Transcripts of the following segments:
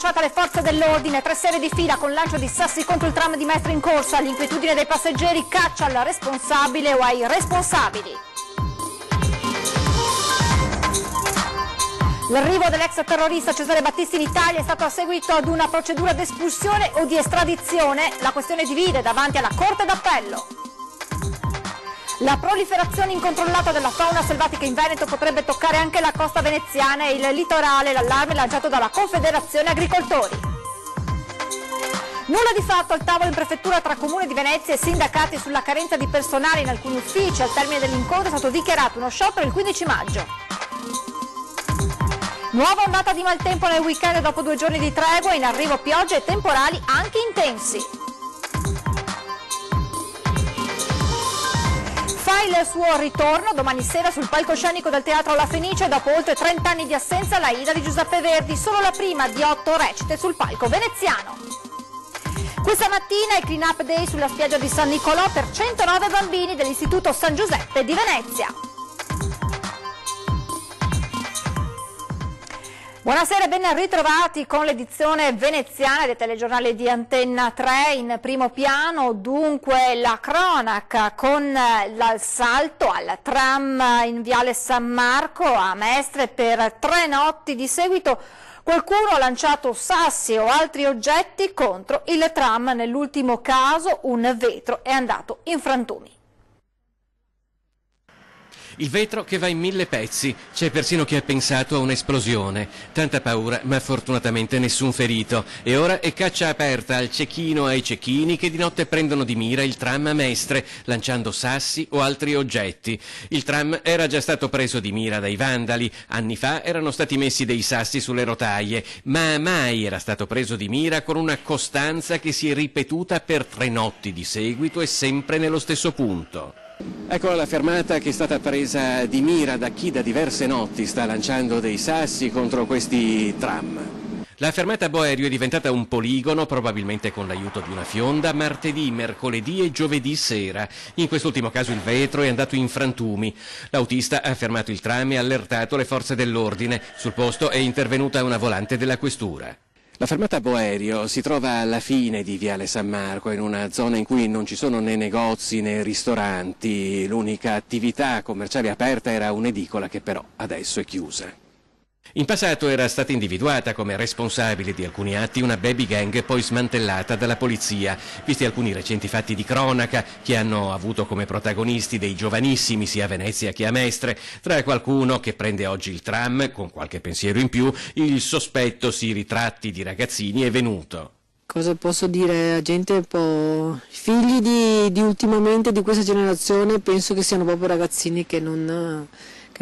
lanciata alle forze dell'ordine, 3 serie di fila con lancio di sassi contro il tram di Mestre in corsa, l'inquietudine dei passeggeri caccia al responsabile o ai responsabili. L'arrivo dell'ex terrorista Cesare Battisti in Italia è stato a seguito ad una procedura di espulsione o di estradizione. La questione divide davanti alla Corte d'Appello. La proliferazione incontrollata della fauna selvatica in Veneto potrebbe toccare anche la costa veneziana e il litorale, l'allarme lanciato dalla Confederazione Agricoltori. Nulla di fatto al tavolo in prefettura tra Comune di Venezia e sindacati sulla carenza di personale in alcuni uffici. Al termine dell'incontro è stato dichiarato uno sciopero il 15 maggio. Nuova ondata di maltempo nel weekend dopo 2 giorni di tregua, in arrivo piogge e temporali anche intensi. Fa il suo ritorno domani sera sul palcoscenico del Teatro La Fenice dopo oltre 30 anni di assenza l'Aida di Giuseppe Verdi, solo la prima di 8 recite sul palco veneziano. Questa mattina il Clean Up Day sulla spiaggia di San Nicolò per 109 bambini dell'Istituto San Giuseppe di Venezia. Buonasera e ben ritrovati con l'edizione veneziana del telegiornale di Antenna 3. In primo piano dunque la cronaca con l'assalto al tram in Viale San Marco a Mestre per 3 notti di seguito. Qualcuno ha lanciato sassi o altri oggetti contro il tram, nell'ultimo caso un vetro è andato in frantumi. Il vetro che va in 1000 pezzi, c'è persino chi ha pensato a un'esplosione. Tanta paura, ma fortunatamente nessun ferito. E ora è caccia aperta al cecchino ai cecchini che di notte prendono di mira il tram a Mestre, lanciando sassi o altri oggetti. Il tram era già stato preso di mira dai vandali. Anni fa erano stati messi dei sassi sulle rotaie, ma mai era stato preso di mira con una costanza che si è ripetuta per 3 notti di seguito e sempre nello stesso punto. Eccola la fermata che è stata presa di mira da chi da diverse notti sta lanciando dei sassi contro questi tram. La fermata Boerio è diventata un poligono, probabilmente con l'aiuto di una fionda, martedì, mercoledì e giovedì sera. In quest'ultimo caso il vetro è andato in frantumi. L'autista ha fermato il tram e allertato le forze dell'ordine. Sul posto è intervenuta una volante della questura. La fermata Boerio si trova alla fine di Viale San Marco, in una zona in cui non ci sono né negozi né ristoranti. L'unica attività commerciale aperta era un'edicola che però adesso è chiusa. In passato era stata individuata come responsabile di alcuni atti una baby gang poi smantellata dalla polizia, visti alcuni recenti fatti di cronaca che hanno avuto come protagonisti dei giovanissimi sia a Venezia che a Mestre. Tra qualcuno che prende oggi il tram, con qualche pensiero in più, il sospetto si ritratti di ragazzini è venuto. Cosa posso dire? La gente un po'... figli di ultimamente, di questa generazione, penso che siano proprio ragazzini che non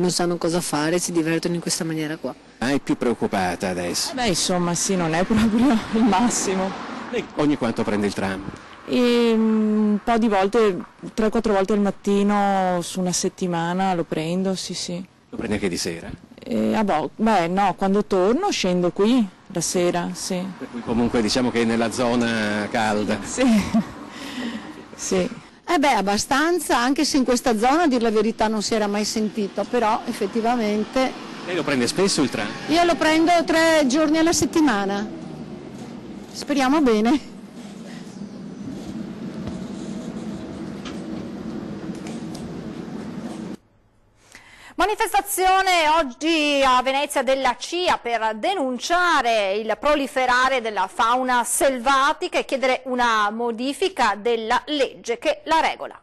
sanno cosa fare, si divertono in questa maniera qua. È più preoccupata adesso? Beh, insomma, sì, non è proprio il massimo. Lei ogni quanto prende il tram? Un po' di volte, 3-4 volte al mattino su una settimana lo prendo, sì. Lo prende anche di sera? Beh, no, quando torno scendo qui la sera, sì. Per cui comunque diciamo che è nella zona calda? Sì. Abbastanza, anche se in questa zona a dir la verità non si era mai sentito, però effettivamente... Lei lo prende spesso il tram? Io lo prendo 3 giorni alla settimana, speriamo bene. Manifestazione oggi a Venezia della CIA per denunciare il proliferare della fauna selvatica e chiedere una modifica della legge che la regola.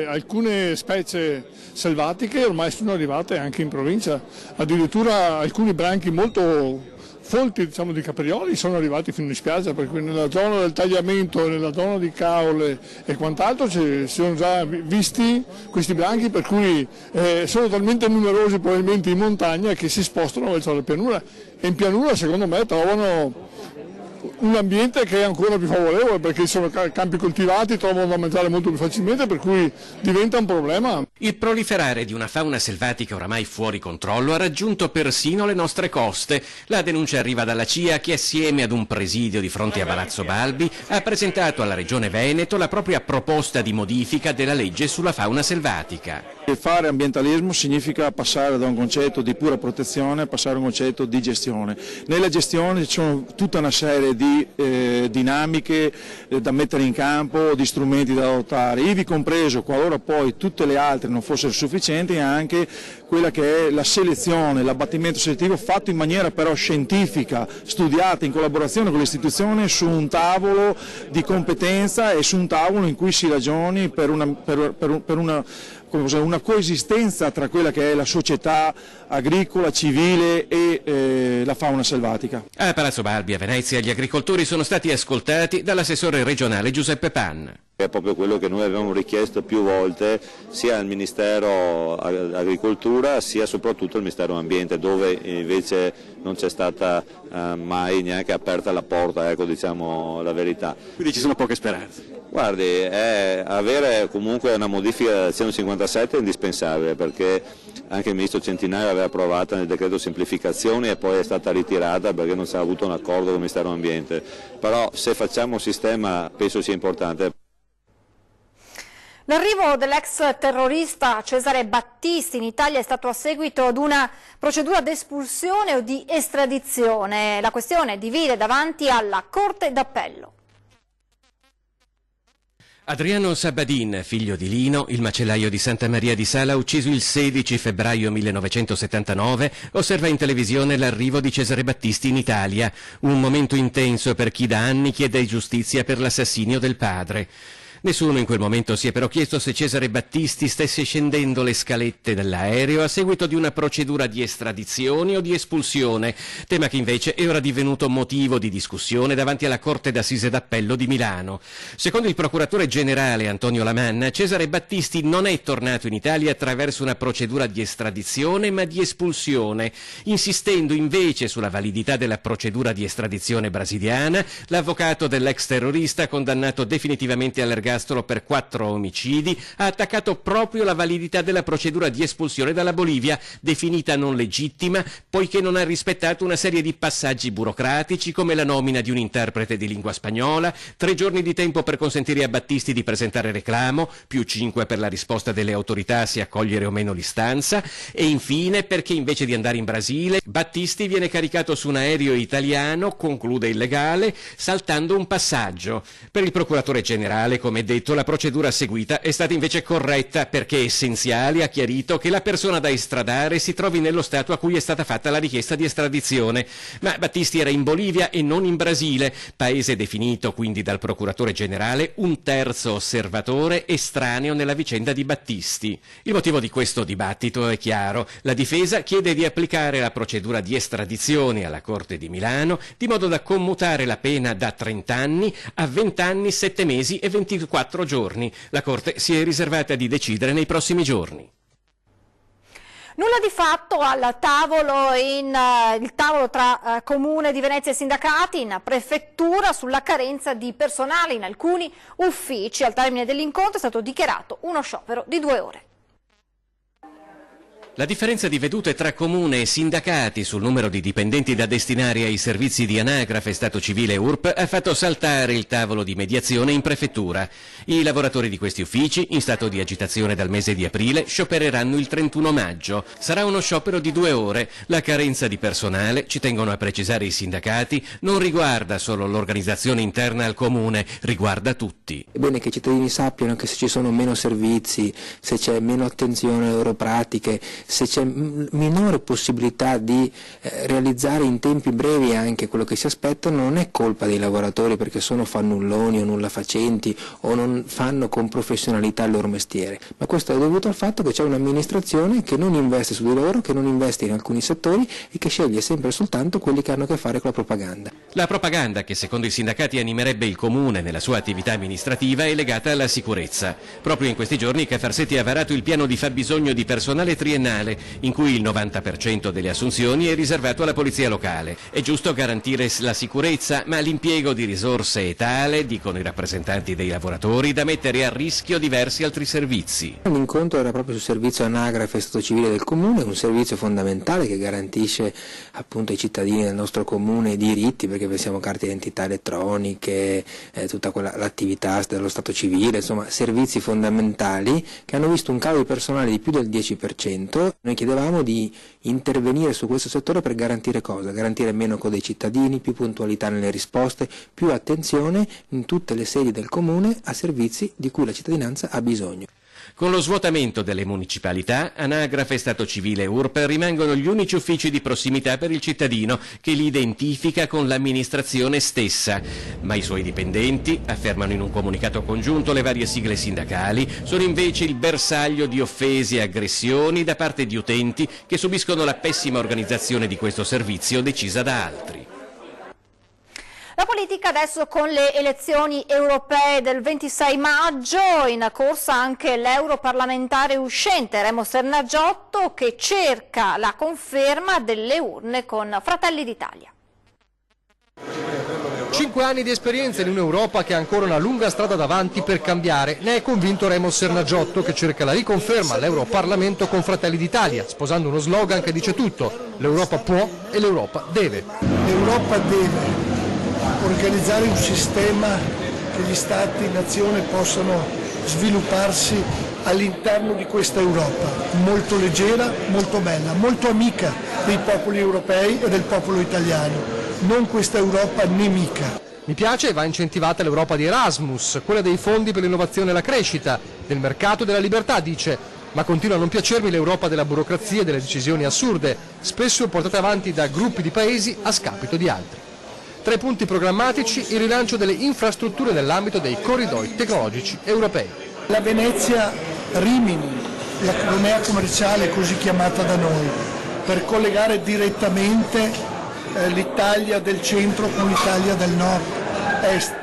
Alcune specie selvatiche ormai sono arrivate anche in provincia, addirittura alcuni branchi molto folti di caprioli sono arrivati fino in spiaggia, per cui nella zona del tagliamento, nella zona di Caole e quant'altro si sono già visti questi branchi, per cui sono talmente numerosi probabilmente in montagna che si spostano verso la pianura, e in pianura secondo me trovano un ambiente che è ancora più favorevole, perché sono campi coltivati, trovano da mangiare molto più facilmente, per cui diventa un problema. Il proliferare di una fauna selvatica oramai fuori controllo ha raggiunto persino le nostre coste. La denuncia arriva dalla CIA, che assieme ad un presidio di fronte a Palazzo Balbi ha presentato alla Regione Veneto la propria proposta di modifica della legge sulla fauna selvatica. Fare ambientalismo significa passare da un concetto di pura protezione a passare a un concetto di gestione. Nella gestione ci sono tutta una serie di dinamiche da mettere in campo, di strumenti da adottare, ivi compreso, qualora poi tutte le altre non fossero sufficienti, anche quella che è la selezione, l'abbattimento selettivo fatto in maniera però scientifica, studiata in collaborazione con le istituzioni su un tavolo di competenza e su un tavolo in cui si ragioni per una coesistenza tra quella che è la società agricola, civile e la fauna selvatica. A Palazzo Balbi a Venezia gli agricoltori sono stati ascoltati dall'assessore regionale Giuseppe Panna. È proprio quello che noi avevamo richiesto più volte sia al Ministero Agricoltura sia soprattutto al Ministero Ambiente, dove invece non c'è stata mai neanche aperta la porta, ecco, diciamo la verità. Quindi ci sono poche speranze. Guardi, avere comunque una modifica del 157 è indispensabile, perché anche il Ministro Centinaio aveva approvata nel decreto semplificazioni e poi è stata ritirata perché non si è avuto un accordo con il Ministero Ambiente, però se facciamo un sistema penso sia importante. L'arrivo dell'ex terrorista Cesare Battisti in Italia è stato a seguito ad una procedura di espulsione o di estradizione. La questione divide davanti alla Corte d'Appello. Adriano Sabadin, figlio di Lino, il macellaio di Santa Maria di Sala, ucciso il 16 febbraio 1979, osserva in televisione l'arrivo di Cesare Battisti in Italia. Un momento intenso per chi da anni chiede giustizia per l'assassinio del padre. Nessuno in quel momento si è però chiesto se Cesare Battisti stesse scendendo le scalette dell'aereo a seguito di una procedura di estradizione o di espulsione, tema che invece è ora divenuto motivo di discussione davanti alla Corte d'Assise d'Appello di Milano. Secondo il procuratore generale Antonio Lamanna, Cesare Battisti non è tornato in Italia attraverso una procedura di estradizione ma di espulsione. Insistendo invece sulla validità della procedura di estradizione brasiliana, l'avvocato dell'ex terrorista, condannato definitivamente all'ergastolo per 4 omicidi, ha attaccato proprio la validità della procedura di espulsione dalla Bolivia, definita non legittima poiché non ha rispettato una serie di passaggi burocratici come la nomina di un interprete di lingua spagnola, 3 giorni di tempo per consentire a Battisti di presentare reclamo, più 5 per la risposta delle autorità se accogliere o meno l'istanza, e infine perché invece di andare in Brasile Battisti viene caricato su un aereo italiano, conclude illegale, saltando un passaggio. Per il procuratore generale, come detto, la procedura seguita è stata invece corretta perché Essenziali ha chiarito che la persona da estradare si trovi nello stato a cui è stata fatta la richiesta di estradizione, ma Battisti era in Bolivia e non in Brasile, paese definito quindi dal procuratore generale un terzo osservatore estraneo nella vicenda di Battisti. Il motivo di questo dibattito è chiaro: la difesa chiede di applicare la procedura di estradizione alla Corte di Milano di modo da commutare la pena da 30 anni a 20 anni, 7 mesi e 24 giorni. La Corte si è riservata di decidere nei prossimi giorni. Nulla di fatto al tavolo, il tavolo tra Comune di Venezia e sindacati in prefettura sulla carenza di personale in alcuni uffici. Al termine dell'incontro è stato dichiarato uno sciopero di 2 ore. La differenza di vedute tra Comune e sindacati sul numero di dipendenti da destinare ai servizi di anagrafe, Stato civile e URP ha fatto saltare il tavolo di mediazione in prefettura. I lavoratori di questi uffici, in stato di agitazione dal mese di aprile, sciopereranno il 31 maggio. Sarà uno sciopero di 2 ore. La carenza di personale, ci tengono a precisare i sindacati, non riguarda solo l'organizzazione interna al Comune, riguarda tutti. È bene che i cittadini sappiano che se ci sono meno servizi, se c'è meno attenzione alle loro pratiche, se c'è minore possibilità di realizzare in tempi brevi anche quello che si aspettano, non è colpa dei lavoratori perché sono fannulloni o nulla facenti o non fanno con professionalità il loro mestiere, ma questo è dovuto al fatto che c'è un'amministrazione che non investe su di loro, che non investe in alcuni settori e che sceglie sempre e soltanto quelli che hanno a che fare con la propaganda. La propaganda che secondo i sindacati animerebbe il Comune nella sua attività amministrativa è legata alla sicurezza. Proprio in questi giorni Cafarsetti ha varato il piano di fabbisogno di personale triennale nazionale, in cui il 90% delle assunzioni è riservato alla polizia locale. È giusto garantire la sicurezza, ma l'impiego di risorse è tale, dicono i rappresentanti dei lavoratori, da mettere a rischio diversi altri servizi. L'incontro era proprio sul servizio anagrafe Stato civile del comune, un servizio fondamentale che garantisce appunto ai cittadini del nostro comune i diritti, perché pensiamo carte d'identità elettroniche, tutta l'attività dello Stato civile, insomma servizi fondamentali che hanno visto un calo di personale di più del 10%. Noi chiedevamo di intervenire su questo settore per garantire cosa? Garantire meno code ai cittadini, più puntualità nelle risposte, più attenzione in tutte le sedi del comune a servizi di cui la cittadinanza ha bisogno. Con lo svuotamento delle municipalità, Anagrafe, Stato civile e URP rimangono gli unici uffici di prossimità per il cittadino che li identifica con l'amministrazione stessa. Ma i suoi dipendenti, affermano in un comunicato congiunto le varie sigle sindacali, sono invece il bersaglio di offese e aggressioni da parte di utenti che subiscono la pessima organizzazione di questo servizio decisa da altri. La politica adesso con le elezioni europee del 26 maggio, in corsa anche l'europarlamentare uscente Remo Sernagiotto che cerca la conferma delle urne con Fratelli d'Italia. 5 anni di esperienza in un'Europa che ha ancora una lunga strada davanti per cambiare. Ne è convinto Remo Sernagiotto che cerca la riconferma all'Europarlamento con Fratelli d'Italia, sposando uno slogan che dice tutto: l'Europa può e l'Europa deve. L'Europa deve organizzare un sistema che gli Stati, nazione possano svilupparsi all'interno di questa Europa, molto leggera, molto bella, molto amica dei popoli europei e del popolo italiano, non questa Europa nemica. Mi piace e va incentivata l'Europa di Erasmus, quella dei fondi per l'innovazione e la crescita, del mercato e della libertà, dice, ma continua a non piacermi l'Europa della burocrazia e delle decisioni assurde, spesso portate avanti da gruppi di paesi a scapito di altri. Tra i punti programmatici il rilancio delle infrastrutture nell'ambito dei corridoi tecnologici europei. La Venezia-Rimini, la Cronea commerciale così chiamata da noi, per collegare direttamente l'Italia del centro con l'Italia del nord-est.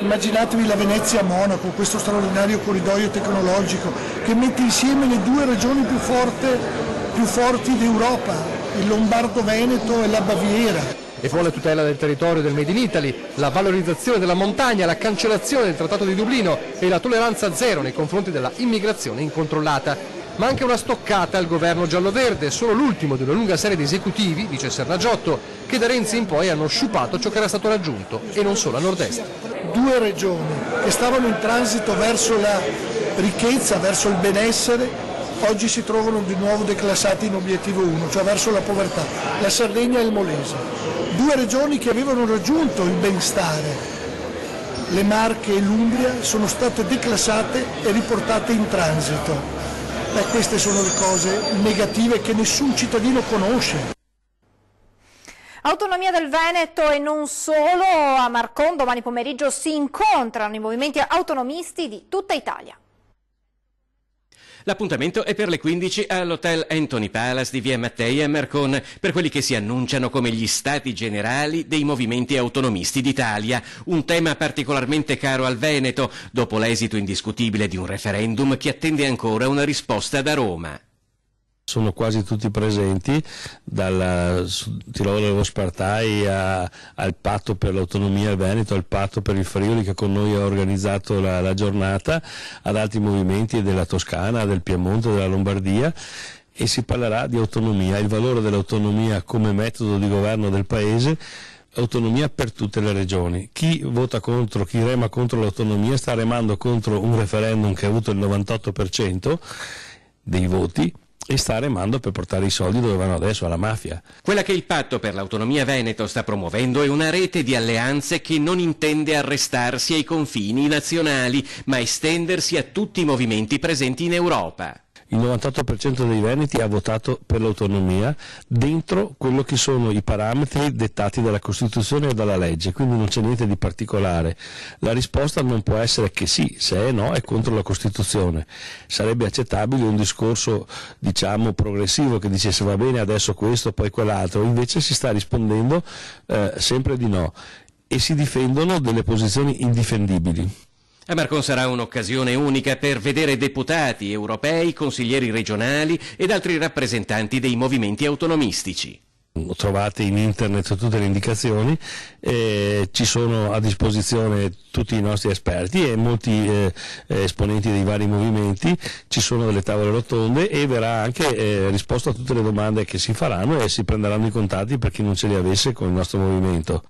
Immaginatevi la Venezia-Monaco, questo straordinario corridoio tecnologico che mette insieme le due regioni più forti d'Europa, il Lombardo-Veneto e la Baviera. E poi la tutela del territorio del Made in Italy, la valorizzazione della montagna, la cancellazione del Trattato di Dublino e la tolleranza zero nei confronti della immigrazione incontrollata. Ma anche una stoccata al governo giallo-verde, solo l'ultimo di una lunga serie di esecutivi, dice Sernagiotto, che da Renzi in poi hanno sciupato ciò che era stato raggiunto, e non solo a nord-est. Due regioni che stavano in transito verso la ricchezza, verso il benessere, oggi si trovano di nuovo declassati in obiettivo 1, cioè verso la povertà, la Sardegna e il Molise. Due regioni che avevano raggiunto il benestare, le Marche e l'Umbria, sono state declassate e riportate in transito. Queste sono le cose negative che nessun cittadino conosce. Autonomia del Veneto e non solo, a Marcon domani pomeriggio si incontrano i movimenti autonomisti di tutta Italia. L'appuntamento è per le 15 all'Hotel Anthony Palace di Via Mattei a Marcon per quelli che si annunciano come gli stati generali dei movimenti autonomisti d'Italia, un tema particolarmente caro al Veneto dopo l'esito indiscutibile di un referendum che attende ancora una risposta da Roma. Sono quasi tutti presenti, dal Tirolo Spartai al patto per l'autonomia Veneto, al patto per il Friuli che con noi ha organizzato la giornata, ad altri movimenti della Toscana, del Piemonte, della Lombardia, e si parlerà di autonomia, il valore dell'autonomia come metodo di governo del Paese. Autonomia per tutte le regioni. Chi vota contro, chi rema contro l'autonomia sta remando contro un referendum che ha avuto il 98% dei voti e sta remando per portare i soldi dove vanno adesso, alla mafia. Quella che il Patto per l'Autonomia Veneto sta promuovendo è una rete di alleanze che non intende arrestarsi ai confini nazionali, ma estendersi a tutti i movimenti presenti in Europa. Il 98% dei veneti ha votato per l'autonomia dentro quello che sono i parametri dettati dalla Costituzione e dalla legge, quindi non c'è niente di particolare. La risposta non può essere che sì, se è no è contro la Costituzione. Sarebbe accettabile un discorso, diciamo, progressivo che dicesse va bene adesso questo, poi quell'altro, invece si sta rispondendo sempre di no e si difendono delle posizioni indifendibili. A Marcon sarà un'occasione unica per vedere deputati europei, consiglieri regionali ed altri rappresentanti dei movimenti autonomistici. Trovate in internet tutte le indicazioni, ci sono a disposizione tutti i nostri esperti e molti esponenti dei vari movimenti, ci sono delle tavole rotonde e verrà anche risposto a tutte le domande che si faranno e si prenderanno i contatti per chi non ce li avesse con il nostro movimento.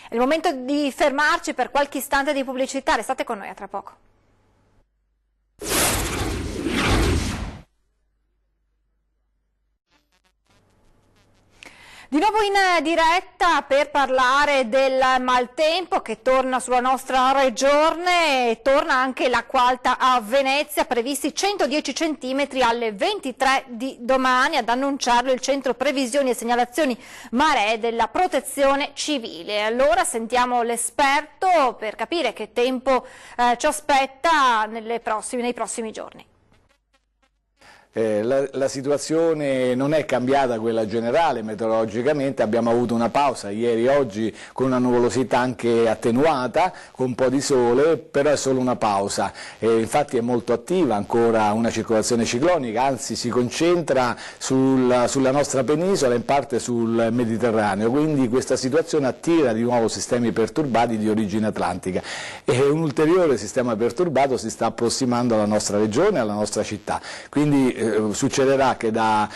È il momento di fermarci per qualche istante di pubblicità, restate con noi, a tra poco. Di nuovo in diretta per parlare del maltempo che torna sulla nostra regione e torna anche l'acqua alta a Venezia, previsti 110 centimetri alle 23 di domani, ad annunciarlo il centro previsioni e segnalazioni maree della protezione civile. Allora sentiamo l'esperto per capire che tempo ci aspetta nei prossimi giorni. La situazione non è cambiata quella generale meteorologicamente, abbiamo avuto una pausa ieri e oggi con una nuvolosità anche attenuata, con un po' di sole, però è solo una pausa. Infatti è molto attiva ancora una circolazione ciclonica, anzi si concentra sulla nostra penisola e in parte sul Mediterraneo, quindi questa situazione attira di nuovo sistemi perturbati di origine atlantica e un ulteriore sistema perturbato si sta approssimando alla nostra regione e alla nostra città. Quindi succederà che da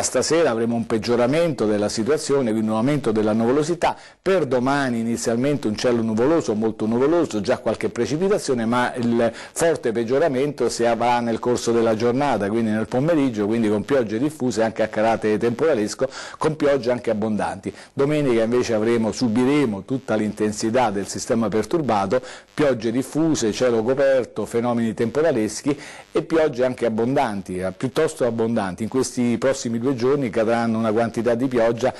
stasera avremo un peggioramento della situazione, quindi un aumento della nuvolosità. Per domani inizialmente un cielo nuvoloso, molto nuvoloso, già qualche precipitazione, ma il forte peggioramento si avrà nel corso della giornata, quindi nel pomeriggio, quindi con piogge diffuse anche a carattere temporalesco, con piogge anche abbondanti. Domenica invece subiremo tutta l'intensità del sistema perturbato, piogge diffuse, cielo coperto, fenomeni temporaleschi e piogge anche abbondanti, piuttosto abbondanti. In questi prossimi 2 giorni cadranno una quantità di pioggia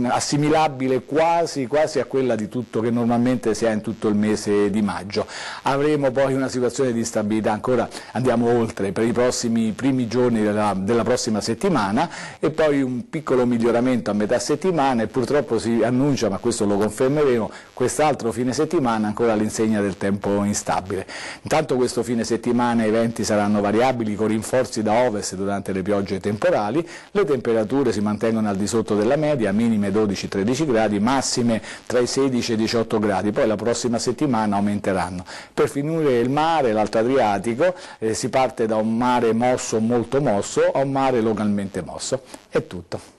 assimilabile quasi a quella di tutto che normalmente si ha in tutto il mese di maggio. Avremo poi una situazione di instabilità, ancora andiamo oltre per i primi giorni della prossima settimana e poi un piccolo miglioramento a metà settimana e purtroppo si annuncia, ma questo lo confermeremo, quest'altro fine settimana ancora all'insegna del tempo instabile. Intanto questo fine settimana i venti saranno variabili con rinforzi da ovest durante le piogge temporali, le temperature si mantengono al di sotto della media, minime 12-13 gradi, massime tra i 16 e i 18 gradi, poi la prossima settimana aumenteranno. Per finire il mare, l'Alto Adriatico, si parte da un mare mosso, molto mosso, a un mare localmente mosso. È tutto.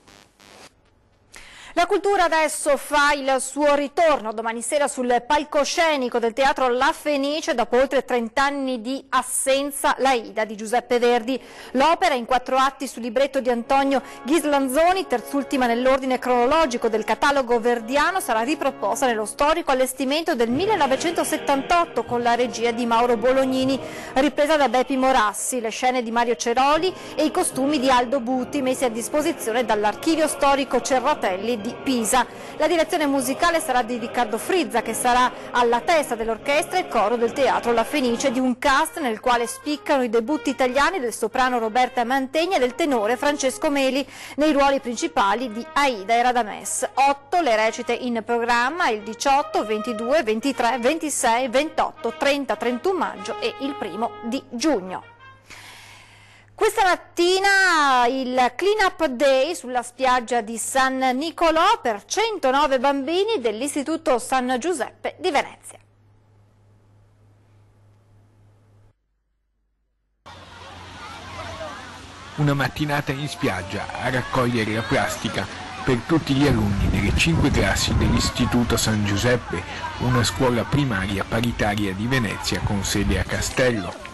La cultura adesso fa il suo ritorno domani sera sul palcoscenico del Teatro La Fenice dopo oltre 30 anni di assenza, l'Aida di Giuseppe Verdi. L'opera in 4 atti su libretto di Antonio Ghislanzoni, terzultima nell'ordine cronologico del catalogo verdiano, sarà riproposta nello storico allestimento del 1978 con la regia di Mauro Bolognini, ripresa da Beppi Morassi, le scene di Mario Ceroli e i costumi di Aldo Butti messi a disposizione dall'Archivio Storico Cerratelli di Pisa. La direzione musicale sarà di Riccardo Frizza, che sarà alla testa dell'orchestra e coro del Teatro La Fenice, di un cast nel quale spiccano i debutti italiani del soprano Roberta Mantegna e del tenore Francesco Meli nei ruoli principali di Aida e Radames. 8 le recite in programma il 18, 22, 23, 26, 28, 30, 31 maggio e il 1° di giugno. Questa mattina il Clean Up Day sulla spiaggia di San Nicolò per 109 bambini dell'Istituto San Giuseppe di Venezia. Una mattinata in spiaggia a raccogliere la plastica per tutti gli alunni delle 5 classi dell'Istituto San Giuseppe, una scuola primaria paritaria di Venezia con sede a Castello.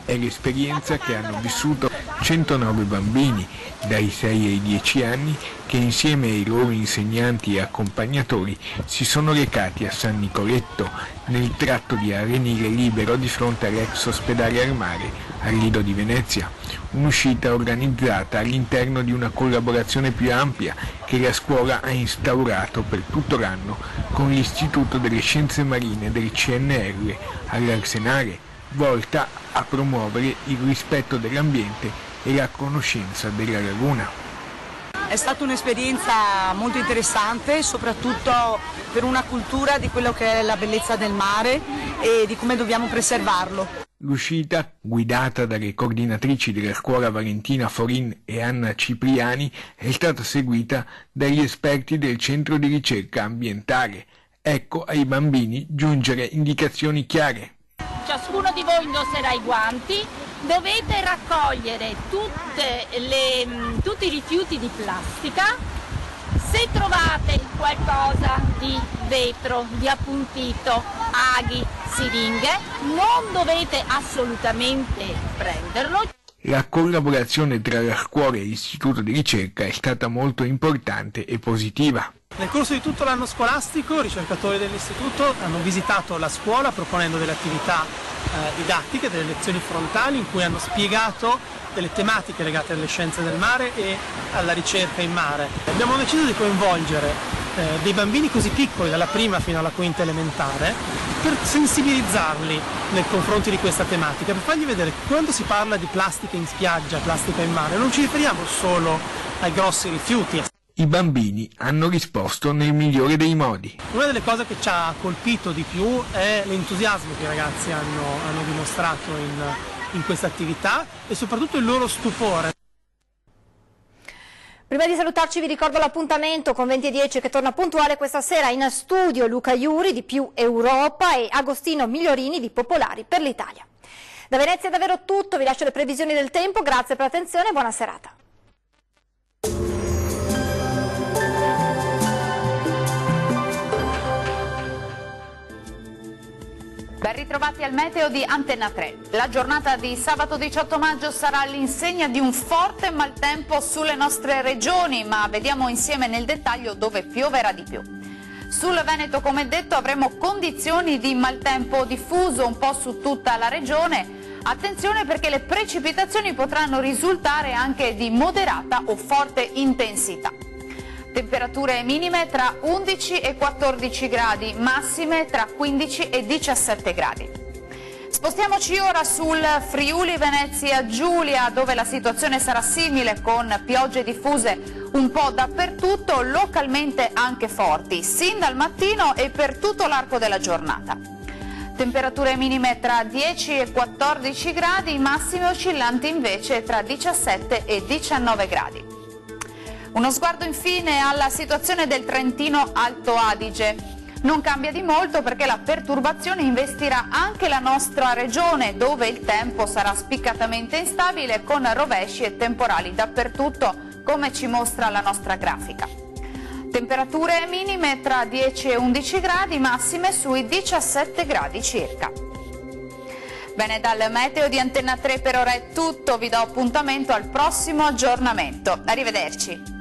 È l'esperienza che hanno vissuto 109 bambini dai 6 ai 10 anni che insieme ai loro insegnanti e accompagnatori si sono recati a San Nicoletto, nel tratto di Arenile Libero di fronte all'ex ospedale al mare, al Lido di Venezia. Un'uscita organizzata all'interno di una collaborazione più ampia che la scuola ha instaurato per tutto l'anno con l'Istituto delle Scienze Marine del CNR all'Arsenale, volta a promuovere il rispetto dell'ambiente e la conoscenza della laguna. È stata un'esperienza molto interessante, soprattutto per una cultura di quello che è la bellezza del mare e di come dobbiamo preservarlo. L'uscita, guidata dalle coordinatrici della scuola Valentina Forin e Anna Cipriani, è stata seguita dagli esperti del centro di ricerca ambientale. Ecco ai bambini giungere indicazioni chiare. Ciascuno di voi indosserà i guanti, dovete raccogliere tutti i rifiuti di plastica. Se trovate qualcosa di vetro, di appuntito, aghi, siringhe, non dovete assolutamente prenderlo. La collaborazione tra la scuola e l'istituto di ricerca è stata molto importante e positiva. Nel corso di tutto l'anno scolastico i ricercatori dell'istituto hanno visitato la scuola proponendo delle attività didattiche, delle lezioni frontali in cui hanno spiegato delle tematiche legate alle scienze del mare e alla ricerca in mare. Abbiamo deciso di coinvolgere dei bambini così piccoli, dalla prima fino alla quinta elementare, per sensibilizzarli nei confronti di questa tematica, per fargli vedere che quando si parla di plastica in spiaggia, plastica in mare, non ci riferiamo solo ai grossi rifiuti. I bambini hanno risposto nel migliore dei modi. Una delle cose che ci ha colpito di più è l'entusiasmo che i ragazzi hanno dimostrato in questa attività e soprattutto il loro stupore. Prima di salutarci vi ricordo l'appuntamento con 20:10 che torna puntuale questa sera in studio Luca Iuri di Più Europa e Agostino Migliorini di Popolari per l'Italia. Da Venezia è davvero tutto, vi lascio le previsioni del tempo, grazie per l'attenzione e buona serata. Ben ritrovati al meteo di Antenna 3. La giornata di sabato 18 maggio sarà all'insegna di un forte maltempo sulle nostre regioni, ma vediamo insieme nel dettaglio dove pioverà di più. Sul Veneto, come detto, avremo condizioni di maltempo diffuso un po' su tutta la regione. Attenzione perché le precipitazioni potranno risultare anche di moderata o forte intensità. Temperature minime tra 11 e 14 gradi, massime tra 15 e 17 gradi. Spostiamoci ora sul Friuli Venezia Giulia, dove la situazione sarà simile con piogge diffuse un po' dappertutto, localmente anche forti, sin dal mattino e per tutto l'arco della giornata. Temperature minime tra 10 e 14 gradi, massime oscillanti invece tra 17 e 19 gradi. Uno sguardo infine alla situazione del Trentino Alto Adige. Non cambia di molto perché la perturbazione investirà anche la nostra regione, dove il tempo sarà spiccatamente instabile con rovesci e temporali dappertutto, come ci mostra la nostra grafica. Temperature minime tra 10 e 11 gradi, massime sui 17 gradi circa. Bene, dal meteo di Antenna 3 per ora è tutto, vi do appuntamento al prossimo aggiornamento. Arrivederci.